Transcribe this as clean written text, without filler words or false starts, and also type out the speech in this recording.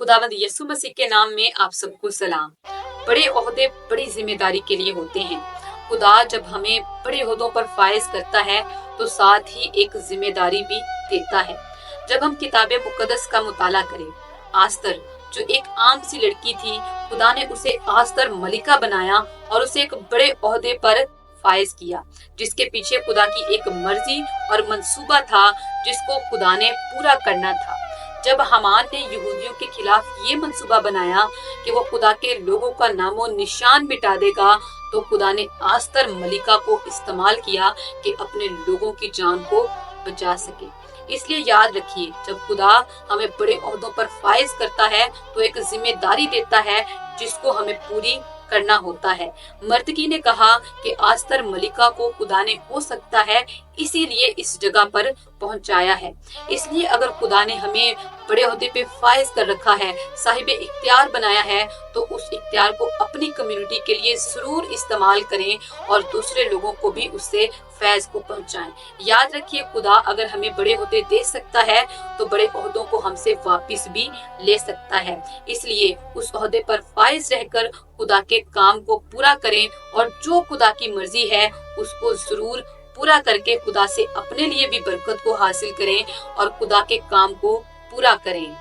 खुदावंद यीशु मसीह के नाम में आप सबको सलाम। बड़े ओहदे बड़ी जिम्मेदारी के लिए होते हैं। खुदा जब हमें बड़े ओहदों पर फायज करता है तो साथ ही एक जिम्मेदारी भी देता है। जब हम किताबे मुकद्दस का मुताला करें, आस्तर जो एक आम सी लड़की थी, खुदा ने उसे आस्तर मलिका बनाया और उसे एक बड़े ओहदे पर फायज किया, जिसके पीछे खुदा की एक मर्जी और मंसूबा था जिसको खुदा ने पूरा करना था। जब हामान ने यहूदियों के खिलाफ ये मंसूबा बनाया कि वो खुदा के लोगों का नामो निशान मिटा देगा, तो खुदा ने आस्तर मलिका को इस्तेमाल किया कि अपने लोगों की जान को बचा सके। इसलिए याद रखिए, जब खुदा हमें बड़े ओहदों पर फायज करता है तो एक जिम्मेदारी देता है जिसको हमें पूरी करना होता है। मर्दकी ने कहा कि आस्तर मलिका को खुदा ने हो सकता है इसीलिए इस जगह पर पहुंचाया है। इसलिए अगर खुदा ने हमें बड़े ओहदे पे फायज कर रखा है, साहिब इख्तियार बनाया है, तो उस इख्तियार को अपनी कम्युनिटी के लिए जरूर इस्तेमाल करें और दूसरे लोगों को भी उससे फैज को पहुंचाएं। याद रखिए, खुदा अगर हमें बड़े ओहदे दे सकता है तो बड़े ओहदों को हमसे वापस भी ले सकता है। इसलिए उस ओहदे पर फायज रहकर खुदा के काम को पूरा करें और जो खुदा की मर्जी है उसको जरूर पूरा करके खुदा से अपने लिए भी बरकत को हासिल करें और खुदा के काम को पूरा करें।